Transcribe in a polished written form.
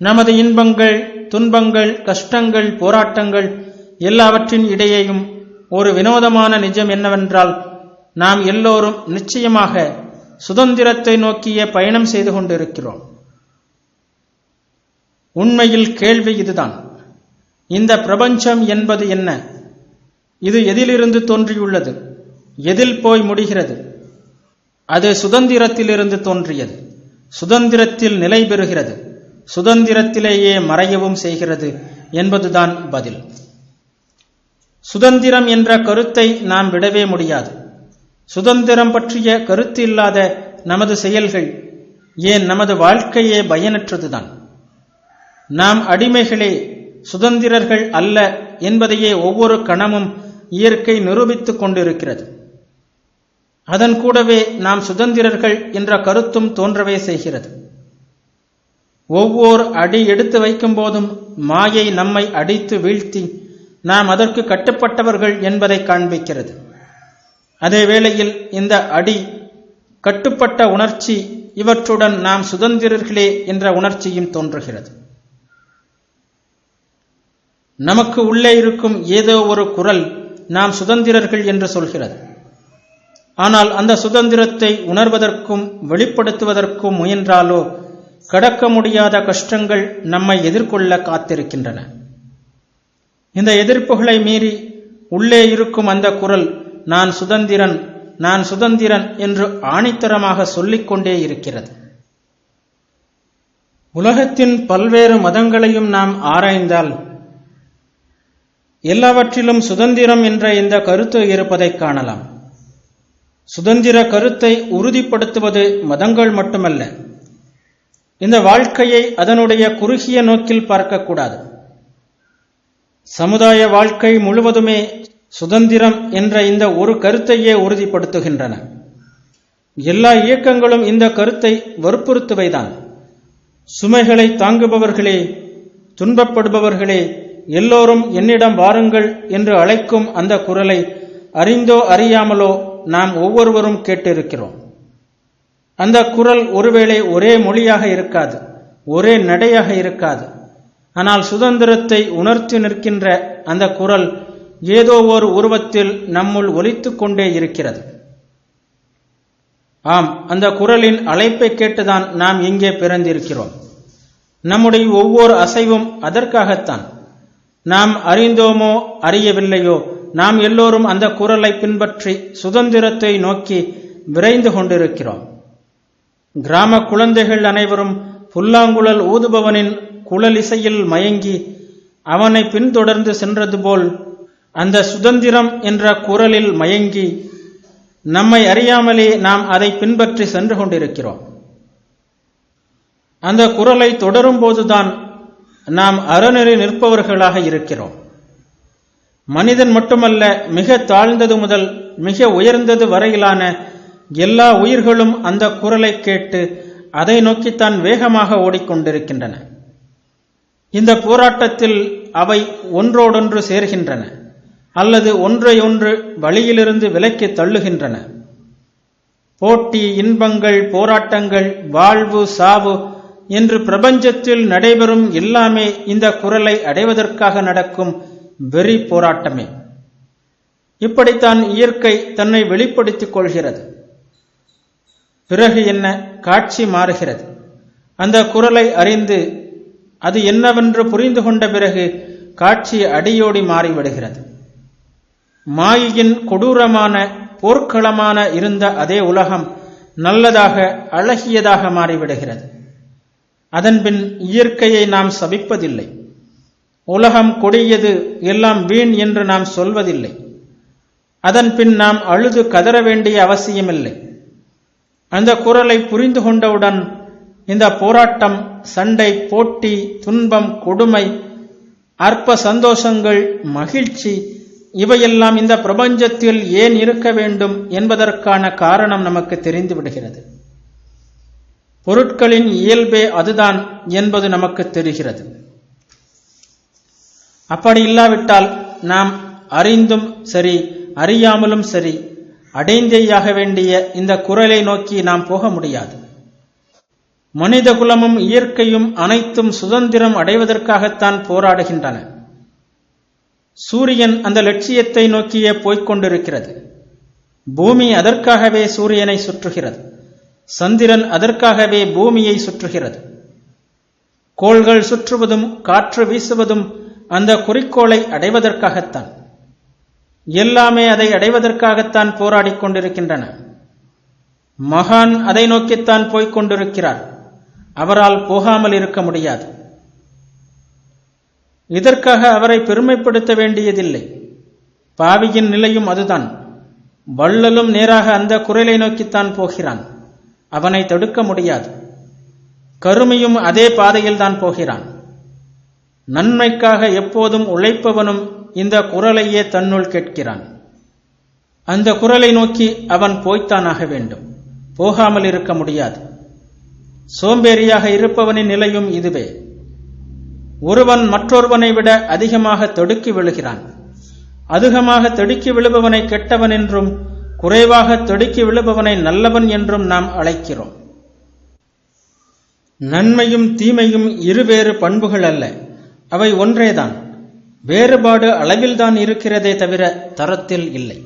நமது இன்பங்கள், துன்பங்கள், கஷ்டங்கள், போராட்டங்கள் எல்லாவற்றின் இடையேயும் ஒரு வினோதமான நிஜம் என்னவென்றால், நாம் எல்லோரும் நிச்சயமாக சுதந்திரத்தை நோக்கிய பயணம் செய்து கொண்டிருக்கிறோம். உண்மையில் கேள்வி இதுதான்: இந்த பிரபஞ்சம் என்பது என்ன? இது எதிலிருந்து தோன்றியுள்ளது? எதில் போய் முடிகிறது? அது சுதந்திரத்திலிருந்து தோன்றியது, சுதந்திரத்தில் நிலை பெறுகிறது, சுதந்திரத்திலேயே மறையவும் செய்கிறது என்பதுதான் பதில். சுதந்திரம் என்ற கருத்தை நாம் விடவே முடியாது. சுதந்திரம் பற்றிய கருத்து இல்லாத நமது செயல்கள், ஏன் நமது வாழ்க்கையே பயனற்றதுதான். நாம் அடிமைகளே, சுதந்திரர்கள் அல்ல என்பதையே ஒவ்வொரு கணமும் இயற்கை நிரூபித்துக் கொண்டிருக்கிறது. அதன் கூடவே நாம் சுதந்திரர்கள் என்ற கருத்தும் தோன்றவே செய்கிறது. ஒவ்வொரு அடி எடுத்து வைக்கும் போதும் மாயை நம்மை அடித்து வீழ்த்தி நாம் அதற்கு கட்டுப்பட்டவர்கள் என்பதை காண்பிக்கிறது. அதே வேளையில் இந்த அடி, கட்டுப்பட்ட உணர்ச்சி, இவற்றுடன் நாம் சுதந்திரர்களே என்ற உணர்ச்சியும் தோன்றுகிறது. நமக்கு உள்ளே இருக்கும் ஏதோ ஒரு குரல் நாம் சுதந்திரர்கள் என்று சொல்கிறது. ஆனால் அந்த சுதந்திரத்தை உணர்வதற்கும் வெளிப்படுத்துவதற்கும் முயன்றாலோ கடக்க முடியாத கஷ்டங்கள் நம்மை எதிர்கொள்ள காத்திருக்கின்றன. இந்த எதிர்ப்புகளை மீறி உள்ளே இருக்கும் அந்த குரல் நான் சுதந்திரன், நான் சுதந்திரன் என்று ஆணித்தரமாக சொல்லிக்கொண்டே இருக்கிறது. உலகத்தின் பல்வேறு மதங்களையும் நாம் ஆராய்ந்தால் எல்லாவற்றிலும் சுதந்திரம் என்ற இந்த கருத்து இருப்பதை காணலாம். சுதந்திர கருத்தை உறுதிப்படுத்துவது மதங்கள் மட்டுமல்ல. இந்த வாழ்க்கையை அதனுடைய குறுகிய நோக்கில் பார்க்கக்கூடாது. சமுதாய வாழ்க்கை முழுவதுமே சுதந்திரம் என்ற இந்த ஒரு கருத்தையே உறுதிப்படுத்துகின்றன. எல்லா இயக்கங்களும் இந்த கருத்தை வற்புறுத்துவைதான். சுமைகளை தாங்குபவர்களே, துன்பப்படுபவர்களே, எல்லோரும் என்னிடம் வாருங்கள் என்று அழைக்கும் அந்த குரலை அறிந்தோ அறியாமலோ நாம் ஒவ்வொருவரும் கேட்டிருக்கிறோம். அந்த குரல் ஒருவேளை ஒரே மொழியாக இருக்காது, ஒரே நடையாக இருக்காது. ஆனால் சுதந்திரத்தை உணர்த்தி நிற்கின்ற அந்த குரல் ஏதோ ஒரு உருவத்தில் நம்முள் ஒலித்துக் கொண்டே இருக்கிறது. ஆம், அந்த குரலின் அழைப்பை கேட்டுதான் நாம் இங்கே பிறந்திருக்கிறோம். நம்முடைய ஒவ்வொரு அசைவும் அதற்காகத்தான். நாம் அறிந்தோமோ அறியவில்லையோ, நாம் எல்லோரும் அந்த குரலை பின்பற்றி சுதந்திரத்தை நோக்கி விரைந்து கொண்டிருக்கிறோம். கிராம குழந்தைகள் அனைவரும் புல்லாங்குழல் ஊதுபவனின் குழலிசையில் மயங்கி அவனை பின்தொடர்ந்து சென்றது போல் அந்த சுதந்திரம் என்ற குரலில் மயங்கி நம்மை அறியாமலே நாம் அதை பின்பற்றி சென்று கொண்டிருக்கிறோம். அந்த குரலை தொடரும் போதுதான் நாம் அறநெறி நிற்பவர்களாக இருக்கிறோம். மனிதன் மட்டுமல்ல, மிக தாழ்ந்தது முதல் மிக உயர்ந்தது வரையிலான எல்லா உயிர்களும் அந்த குரலை கேட்டு அதை நோக்கித்தான் வேகமாக ஓடிக்கொண்டிருக்கின்றன. இந்த போராட்டத்தில் அவை ஒன்றோடொன்று சேர்கின்றன, அல்லது ஒன்றையொன்று வழியிலிருந்து விலக்கி தள்ளுகின்றன. போட்டி, இன்பங்கள், போராட்டங்கள், வாழ்வு, சாவு என்று பிரபஞ்சத்தில் நடைபெறும் எல்லாமே இந்த குரலை அடைவதற்காக நடக்கும் வெறி போராட்டமே. இப்படித்தான் இயற்கை தன்னை வெளிப்படுத்திக் கொள்கிறது. பிறகு என்ன? காட்சி மாறுகிறது. அந்த குரலை அறிந்து அது என்னவென்று புரிந்து கொண்ட பிறகு காட்சி அடியோடி மாறிவிடுகிறது. மாயையின் கொடூரமான போர்க்களமான இருந்த அதே உலகம் நல்லதாக, அழகியதாக மாறிவிடுகிறது. அதன்பின் இயற்கையை நாம் சபிப்பதில்லை. உலகம் கொடியது, எல்லாம் வீண் என்று நாம் சொல்வதில்லை. அதன்பின் நாம் அழுது கதற வேண்டிய அவசியமில்லை. அந்த குரலை புரிந்து கொண்டவுடன் இந்த போராட்டம், சண்டை, போட்டி, துன்பம், கொடுமை, அற்ப சந்தோஷங்கள், மகிழ்ச்சி இவையெல்லாம் இந்த பிரபஞ்சத்தில் ஏன் இருக்க வேண்டும் என்பதற்கான காரணம் நமக்கு தெரிந்து விடுகிறது. பொருட்களின் இயல்பே அதுதான் என்பது நமக்கு தெரிகிறது. அப்படி இல்லாவிட்டால் நாம் அறிந்தும் சரி, அறியாமலும் சரி, அடைந்தேயாக வேண்டிய இந்த குரலை நோக்கி நாம் போக முடியாது. மனித குலமும் இயற்கையும் அனைத்தும் சுதந்திரம் அடைவதற்காகத்தான் போராடுகின்றன. சூரியன் அந்த லட்சியத்தை நோக்கியே போய்கொண்டிருக்கிறது. பூமி அதற்காகவே சூரியனை சுற்றுகிறது. சந்திரன் அதற்காகவே பூமியை சுற்றுகிறது. கோள்கள் சுற்றுவதும் காற்று வீசுவதும் அந்த குறிக்கோளை அடைவதற்காகத்தான். எல்லாமே அதை அடைவதற்காகத்தான் போராடிக் கொண்டிருக்கின்றன. மகான் அதை நோக்கித்தான் போய்கொண்டிருக்கிறார். அவரால் போகாமல் இருக்க முடியாது. இதற்காக அவரை பெருமைப்படுத்த வேண்டியதில்லை. பாவியின் நிலையும் அதுதான். வள்ளலும் நேராக அந்த குரலை நோக்கித்தான் போகிறான். அவனை தடுக்க முடியாது. கருமையும் அதே பாதையில் தான் போகிறான். நன்மைக்காக எப்போதும் உழைப்பவனும் இந்த குரலையே தன்னுள் கேட்கிறான். அந்த குரலை நோக்கி அவன் போய்த்தானாக வேண்டும். போகாமல் இருக்க முடியாது. சோம்பேறியாக இருப்பவனின் நிலையும் இதுவே. ஒருவன் மற்றொருவனை விட அதிகமாக தடுக்கி விழுகிறான். அதிகமாக தடுக்கி விழுபவனை கெட்டவன் என்றும், குறைவாக தடுக்கி விழுபவனை நல்லவன் என்றும் நாம் அழைக்கிறோம். நன்மையும் தீமையும் இருவேறு பண்புகள் அல்ல, அவை ஒன்றேதான். வேறுபாடு அளவில்தான் இருக்கிறதே தவிர தரத்தில் இல்லை.